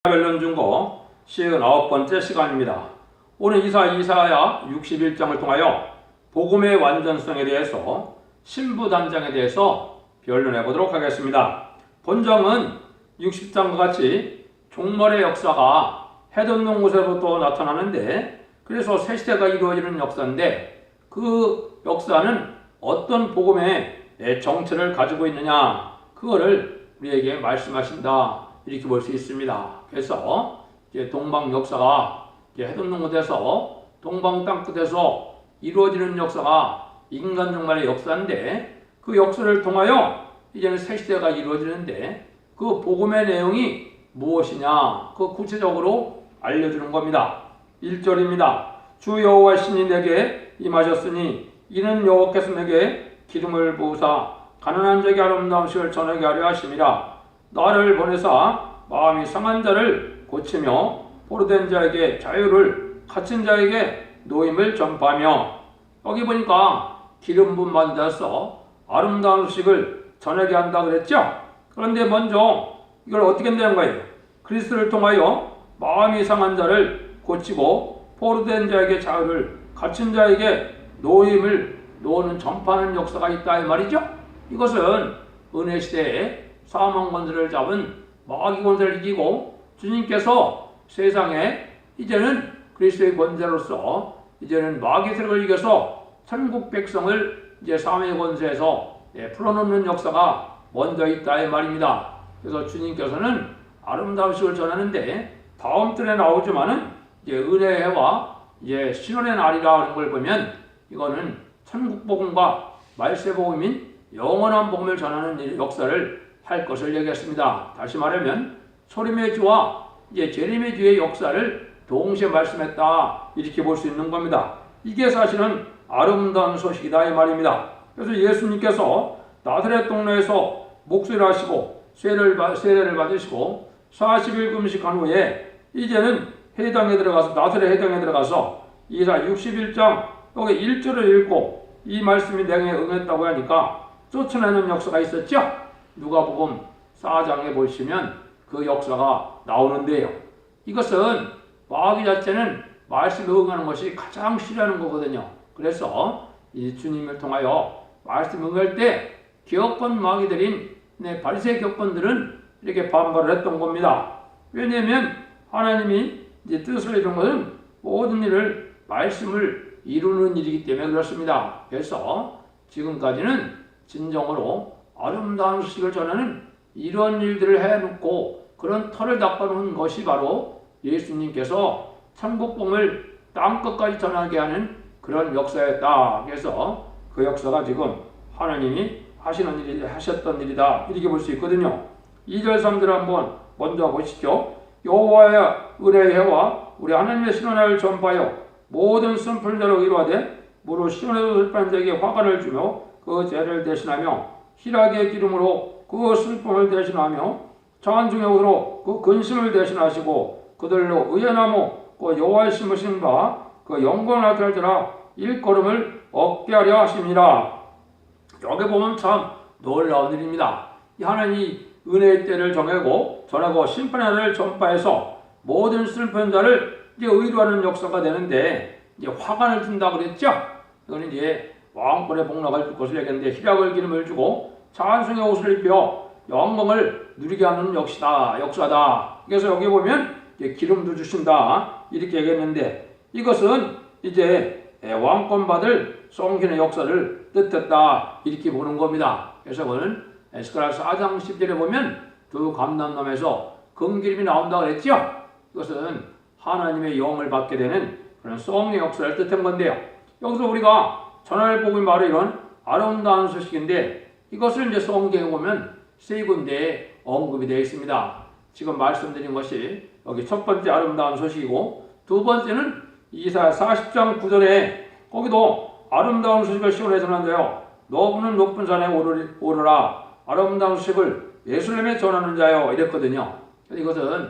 벨론 중고 59번째 시간입니다. 오늘 이사야 61장을 통하여 복음의 완전성에 대해서 신부단장에 대해서 변론해 보도록 하겠습니다. 본정은 60장과 같이 종말의 역사가 해돋는 곳에서부터 나타나는데, 그래서 새 시대가 이루어지는 역사인데, 그 역사는 어떤 복음의 정체를 가지고 있느냐, 그거를 우리에게 말씀하신다, 이렇게 볼 수 있습니다. 그래서 이제 동방 역사가 해돋는 곳에서 동방 땅 끝에서 이루어지는 역사가 인간 종말의 역사인데, 그 역사를 통하여 이제는 새 시대가 이루어지는데, 그 복음의 내용이 무엇이냐, 그 구체적으로 알려주는 겁니다. 1절입니다. 주 여호와 신이 내게 임하셨으니 이는 여호와께서 내게 기름을 부으사 가난한 자에게 아름다운 것을 전하게 하려 하심이라. 나를 보내사 마음이 상한 자를 고치며 포로된 자에게 자유를, 갇힌 자에게 노임을 전파하며. 여기 보니까 기름 부음 받은 자로서 아름다운 소식을 전하게 한다 그랬죠. 그런데 먼저 이걸 어떻게 된다는 거예요? 그리스도를 통하여 마음이 상한 자를 고치고 포로된 자에게 자유를, 갇힌 자에게 노임을 놓는 전파하는 역사가 있다 이 말이죠. 이것은 은혜 시대에 사망 권세를 잡은 마귀 권세를 이기고 주님께서 세상에 이제는 그리스도의 권세로서 이제는 마귀 세력을 이겨서 천국 백성을 이제 사망의 권세에서 풀어놓는 역사가 먼저 있다 이 말입니다. 그래서 주님께서는 아름다운 소식을 전하는데, 다음 절에 나오지만은 이제 은혜의 해와 이제 신원의 날이라 하는 걸 보면 이거는 천국 복음과 말세 복음인 영원한 복음을 전하는 역사를 할 것을 얘기했습니다. 다시 말하면 소림의 주와 이제 재림의 주의 역사를 동시에 말씀했다, 이렇게 볼 수 있는 겁니다. 이게 사실은 아름다운 소식이다 이 말입니다. 그래서 예수님께서 나사렛 동네에서 목수를 하시고 세례를 받으시고 40일 금식한 후에 이제는 회당에 들어가서, 나사렛 회당에 들어가서 이사 61장 여기 1절을 읽고 이 말씀이 내게 응했다고 하니까 쫓아내는 역사가 있었죠. 누가복음 4장에 보시면 그 역사가 나오는데요. 이것은 마귀 자체는 말씀에 응하는 것이 가장 싫어하는 거거든요. 그래서 이 주님을 통하여 말씀 응할 때 기업권 마귀들인 바리새 격본들은 이렇게 반발을 했던 겁니다. 왜냐하면 하나님이 이제 뜻을 이룬 것은 모든 일을 말씀을 이루는 일이기 때문에 그렇습니다. 그래서 지금까지는 진정으로 아름다운 소식을 전하는 이런 일들을 해놓고 그런 터를 닦아놓은 것이 바로 예수님께서 천국복음을 땅끝까지 전하게 하는 그런 역사였다. 그래서 그 역사가 지금 하나님이 하셨던 일이다, 이렇게 볼 수 있거든요. 2절 3절 한번 먼저 보시죠. 여호와의 은혜의 해와 우리 하나님의 신원을 전파하여 모든 쓴풀자로 이루어되 무릇 시온에서 슬픈 자에게 화관을 주며 그 죄를 대신하며 희락의 기름으로 그 슬픔을 대신하며 장안중의 옷으로 그 근심을 대신하시고 그들로 의의 나무 그 여호와의 심으신 바 그 영광을 나타낼 때라 일걸음을 얻게 하려 하심이라. 여기 보면 참 놀라운 일입니다. 하나님이 은혜의 때를 정하고 심판의 날을 전파해서 모든 슬픈 자를 이제 의로하는 역사가 되는데, 이제 화관을 준다 그랬죠. 이거는 이제 왕권의 복락을 줄 것을 얘기했는데, 희락을 기름을 주고 찬송의 옷을 입혀 영광을 누리게 하는 역사다. 그래서 여기 보면 이제 기름도 주신다, 이렇게 얘기했는데, 이것은 이제 왕권 받을 성신의 역사를 뜻했다, 이렇게 보는 겁니다. 그래서 그는 에스겔서 4장 10절에 보면 두 감람나무에서 금기름이 나온다고 그랬죠. 이것은 하나님의 영을 받게 되는 그런 성의 역사를 뜻한 건데요. 여기서 우리가 전할 복음이 바로 이런 아름다운 소식인데, 이것을 이제 성경에 보면 세 군데에 언급이 되어 있습니다. 지금 말씀드린 것이 여기 첫 번째 아름다운 소식이고, 두 번째는 이사야 40장 9절에 거기도 아름다운 소식을 시온에 전한다요. 너는 높은 산에 오르라. 아름다운 소식을 예루살렘에 전하는 자요, 이랬거든요. 이것은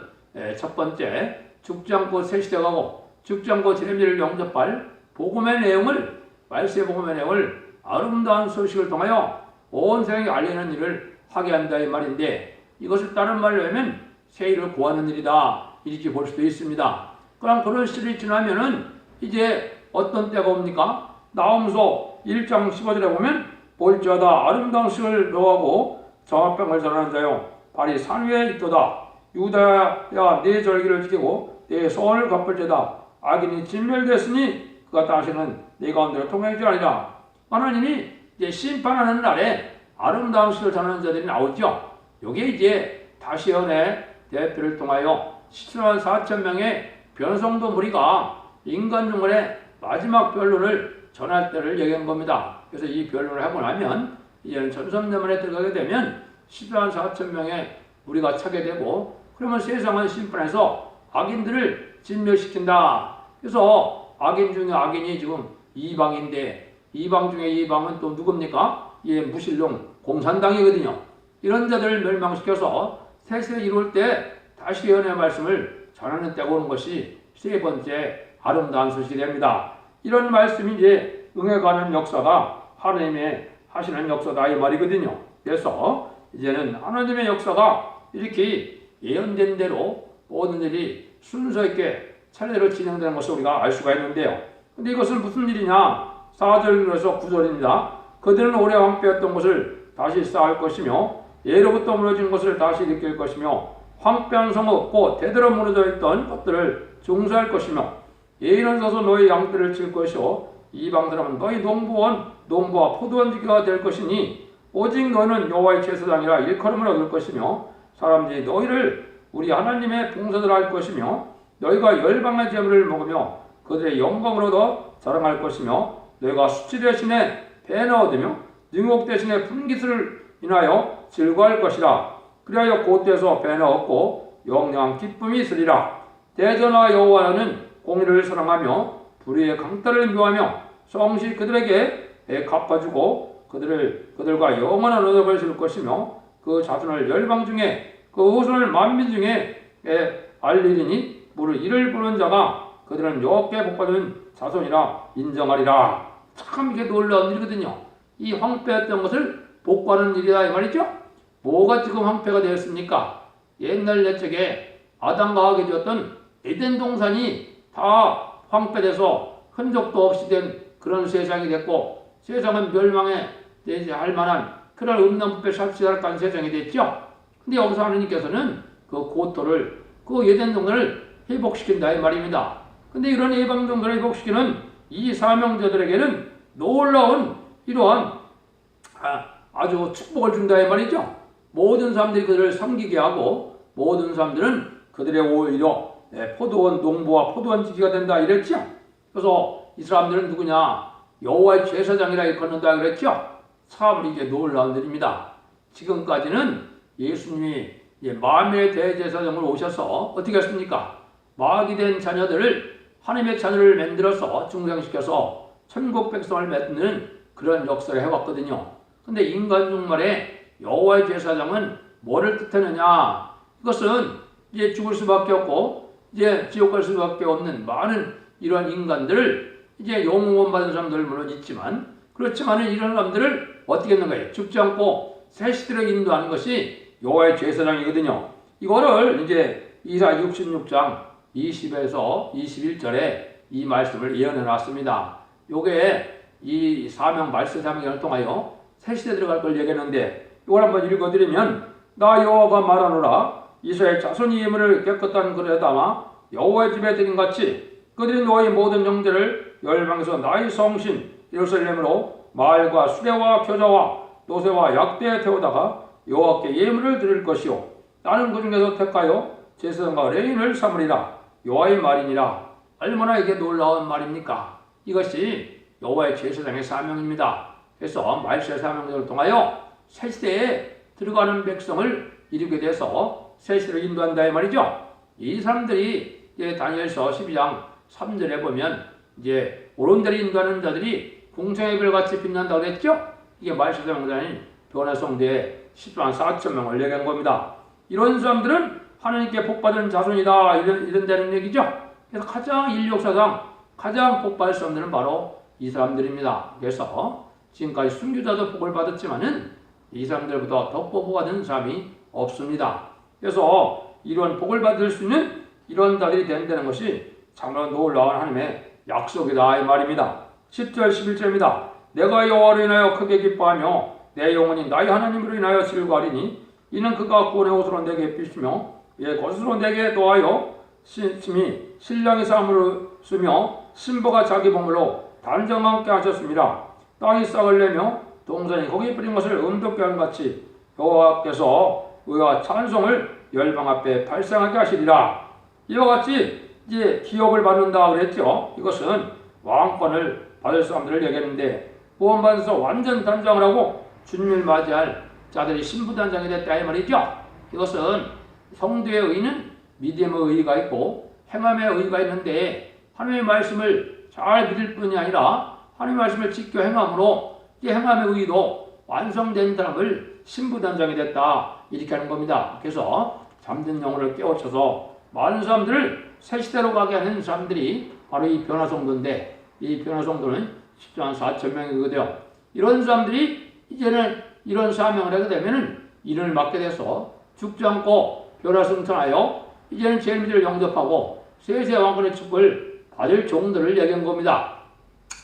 첫 번째 죽지 않고 새 시대 가고 죽지 않고 재림을 영접할 복음의 내용을, 말세 복음의 내용을 아름다운 소식을 통하여 온 세상에 알리는 일을 하게 한다 이 말인데, 이것을 다른 말로 하면 세일을 구하는 일이다. 이렇게 볼 수도 있습니다. 그럼 그런 시절이 지나면은 이제 어떤 때가 옵니까? 나홈서 1장 15절에 보면 볼지어다 아름다운 식을 노하고 정합병을 전하는 자요 발이 산 위에 있도다. 유다야 내 절기를 지키고 내 소원을 갚을지어다. 악인이 진멸됐으니 그가 다시는 내 가운데로 통행하지 아니라. 하나님이 이제 심판하는 날에 아름다운 식을 전하는 자들이 나오죠. 이게 이제 다시언의 대표를 통하여 17만 4천 명의 변성도 무리가 인간 중간에 마지막 변론을 전할 때를 얘기한 겁니다. 그래서 이 변론을 하고 나면 이제는 전성대만에 들어가게 되면 17만 4천 명의 무리가 차게 되고, 그러면 세상은 심판해서 악인들을 진멸시킨다. 그래서 악인 중에 악인이 지금 이방인데, 이방 중에 이방은 또 누굽니까? 예, 무신론 공산당이거든요. 이런 자들을 멸망시켜서 세세를 이룰 때 다시 예언의 말씀을 전하는 때가 오는 것이 세 번째 아름다운 소식이 됩니다. 이런 말씀이 이제 응해가는 역사가 하나님의 하시는 역사다 이 말이거든요. 그래서 이제는 하나님의 역사가 이렇게 예언된 대로 모든 일이 순서 있게 차례대로 진행되는 것을 우리가 알 수가 있는데요. 근데 이것은 무슨 일이냐? 4절에서 9절입니다. 그들은 오래 황폐했던 것을 다시 쌓을 것이며 예로부터 무너진 것을 다시 일으킬 것이며 황폐한 성읍 곧 대대로 무너져 있던 것들을 중수할 것이며 예인은 서서 너희 양떼를 칠 것이요 이방 사람은 너희 농부와 포도원지기가 될 것이니 오직 너는 여호와의 제사장이라 일컬음을 얻을 것이며 사람들이 너희를 우리 하나님의 봉사들 할 것이며 너희가 열방의 제물을 먹으며 그들의 영광을 얻어 자랑할 것이며 너희가 수치 대신에 배는 얻으며 능옥 대신에 분깃을 인하여 즐거워할 것이라. 그리하여 그곳에서 배는 얻고 영영한 기쁨이 있으리라. 대전하 여호와는 공의를 사랑하며 불의의 강탈을 묘하며 성시 그들에게 갚아주고 그들과 영원한 언약을 세울 것이며 그 자손을 열방 중에 그 후손을 만민 중에 알리리니 무릇 이를 부르는 자가 그들은 여호와께 복받은 자손이라 인정하리라. 참 이게 놀라운 일이거든요. 이 황폐했던 것을 복받는 일이다 이 말이죠. 뭐가 지금 황폐가 되었습니까? 옛날 옛적에 아담과 하게 되었던 에덴 동산이 다 황폐돼서 흔적도 없이 된 그런 세상이 됐고, 세상은 멸망에 할 만한 그런 음란부패 살치살간 세상이 됐죠. 근데 여기서 하나님께서는 그 고토를, 그 에덴 동산을 회복시킨다 이 말입니다. 근데 이런 예방 동산을 회복시키는 이 사명자들에게는 놀라운 이러한 아주 축복을 준다 이 말이죠. 모든 사람들이 그들을 섬기게 하고 모든 사람들은 그들의 오히려 포도원 농부와 포도원 지기가 된다 이랬죠. 그래서 이 사람들은 누구냐? 여호와의 제사장이라 일컫는다 그랬죠. 참 이게 놀라운 일입니다. 지금까지는 예수님이 만민의 대제사장으로 오셔서 어떻게 했습니까? 마귀 된 자녀들을 하나님의 자녀를 만들어서 중생시켜서 천국 백성을 맺는 그런 역사를 해왔거든요. 근데 인간 중말에 여호와의 제사장은 뭐를 뜻하느냐? 이것은 이제 죽을 수밖에 없고 이제 지옥 갈 수밖에 없는 많은 이러한 인간들을 이제 영원 받은 사람들 물론 있지만 그렇지만은 이런 사람들을 어떻게 했는가요? 죽지 않고 새 시대로 인도하는 것이 여호와의 제사장이거든요. 이거를 이제 이사 66장 20에서 21절에 이 말씀을 예언해 놨습니다. 요게 이 사명 말세 사명을 통하여 새 시대 들어갈 걸 얘기했는데 이걸 한번 읽어드리면 나 여호와가 말하노라 이스라엘 자손이 예물을 깨끗한 그릇에 담아 여호와의 집에 드린 같이 그들이 너희 모든 형제를 열방에서 나의 성신 예루살렘으로 말과 수레와 겨자와 노새와 약대에 태우다가 여호와께 예물을 드릴 것이요 나는 그 중에서 택하여 제사장과 레인을 삼으리라 여호와의 말이니라. 얼마나 이게 놀라운 말입니까? 이것이 여호와의 제사장의 사명입니다. 그래서 말세 사명을 통하여 새 시대에 들어가는 백성을 이루게 돼서 새 시대로 인도한다 이 말이죠. 이 사람들이 다니엘서 12장 3절에 보면 이제 옳은 대로 인도하는 자들이 공생의 별같이 빛난다고 했죠. 이게 말세 사명자인 변화성대의 10만 4천 명을 얘기한 겁니다. 이런 사람들은 하나님께 복받은 자손이다 이런 데는 얘기죠. 그래서 가장 인류 역사상 가장 복받을 사람들은 바로 이 사람들입니다. 그래서 지금까지 순교자도 복을 받았지만은 이 사람들보다 더 복받은 사람이 없습니다. 그래서 이런 복을 받을 수 있는 이런 자들이 된다는 것이 정말 놀라운 하나님의 약속이다 이 말입니다. 10절 11절입니다. 내가 여호와로 인하여 크게 기뻐하며 내 영혼이 나의 하나님으로 인하여 즐거하리니 이는 그가 구원의 옷으로 내게 비추며 예 것으로 내게 도하여 심히 신령의 삶으로 쓰며 신부가 자기 몸으로 단정함께 하셨습니다. 땅이 싹을 내며 동산이 거기에 뿌린 것을 음독게 하는 같이 여호와께서 의와 찬송을 열방 앞에 발생하게 하시리라. 이와 같이 이제 기업을 받는다 그랬죠. 이것은 왕권을 받을 사람들을 얘기했는데 구원받아서 완전 단장을 하고 주님을 맞이할 자들이 신부단장이 됐다 이 말이죠. 이것은 성도의 의는 믿음의 의가 있고 행함의 의가 있는데 하나님의 말씀을 잘 믿을 뿐이 아니라 하나님의 말씀을 지켜 행함으로 이 행함의 의도 완성된 사람을 신부단장이 됐다 이렇게 하는 겁니다. 그래서 잠든 영혼을 깨우쳐서 많은 사람들을 새 시대로 가게 하는 사람들이 바로 이 변화성도인데 이 변화성도는 10만 4천 명이거든요. 이런 사람들이 이제는 이런 사명을 하게 되면은 일을 맡게 돼서 죽지 않고 변화승천하여 이제는 제 믿음을 영접하고 세세 왕권의 축복을 받을 종들을 얘기한 겁니다.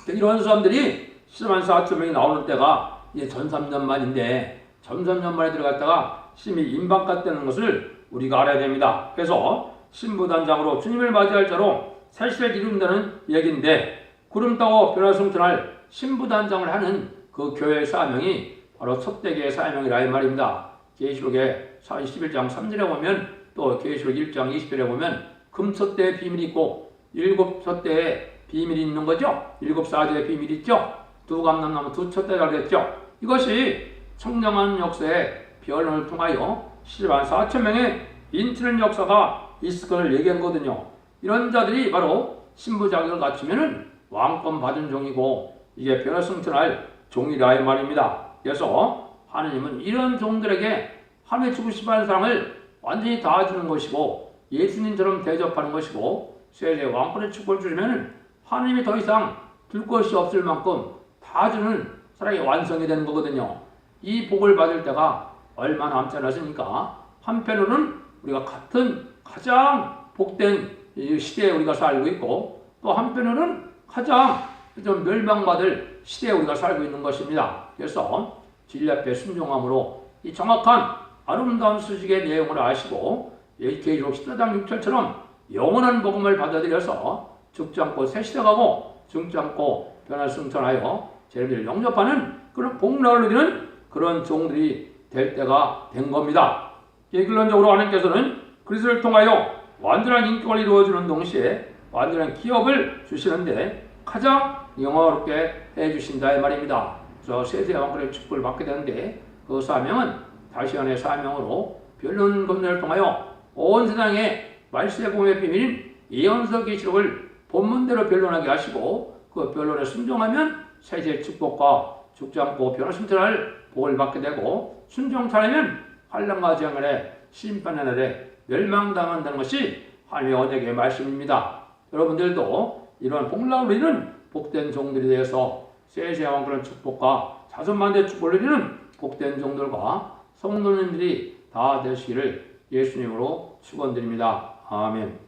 이런 사람들이 10만 4천 명이 나오는 때가 이제 전 3년 만인데 전 3년 만에 들어갔다가 심히 임박갔다는 것을 우리가 알아야 됩니다. 그래서 신부단장으로 주님을 맞이할 자로 새 시대를 이룬다는 얘기인데 구름 타고 변화승천할 신부단장을 하는 그 교회의 사명이 바로 첫대교의 사명이라 이 말입니다. 계시록의 21장 3절에 보면 또 계시록 1장 20절에 보면 금첫대의 비밀이 있고 일곱 촛대의 비밀이 있는 거죠. 일곱 사제의 비밀이 있죠. 두 감람나무 두 촛대라 그랬죠. 이것이 청량한 역사의 변론을 통하여 10만 4천 명의 인치는 역사가 있을 것을 얘기한 거거든요. 이런 자들이 바로 신부 자격을 갖추면은 왕권 받은 종이고 이게 변화승천할 종이라 이 말입니다. 그래서 하느님은 이런 종들에게 하나님의 주고 싶어하는 사랑을 완전히 다 주는 것이고 예수님처럼 대접하는 것이고 세계 왕권의 축복을 주시면 하나님이 더 이상 줄 것이 없을 만큼 다 주는 사랑이 완성이 되는 거거든요. 이 복을 받을 때가 얼마 남지 않았으니까 한편으로는 우리가 같은 가장 복된 시대에 우리가 살고 있고 또 한편으로는 가장 좀 멸망받을 시대에 우리가 살고 있는 것입니다. 그래서 진리 앞에 순종함으로 이 정확한 아름다운 수직의 내용을 아시고 계시록 14장 6절처럼 영원한 복음을 받아들여서 죽지 않고 새 시대 가고 죽지 않고 변화승천하여 제자들을 영접하는 그런 복락을 누리는 그런 종들이 될 때가 된 겁니다. 결론적으로 하나님께서는 그리스도를 통하여 완전한 인격을 이루어주는 동시에 완전한 기업을 주시는데 가장 영화롭게 해주신다 이 말입니다. 그래서 세세 왕권의 축복을 받게 되는데 그 사명은 다시안의 사명으로 변론 검열을 통하여 온 세상에 말세의 복음의 비밀인 예언서 계시록을 본문대로 변론하게 하시고 그 변론에 순종하면 세세의 축복과 죽지 않고 변화승천할 복을 받게 되고 순종하면 환난과 재앙의 심판의 날에 멸망당한다는 것이 하나님의 언약의 말씀입니다. 여러분들도 이런 복락을 누리는 복된 종들이 되어서 세세한 그런 축복과 자손만대 축복을 누리는 복된 종들과 성도님들이 다 되시기를 예수님으로 축원드립니다. 아멘.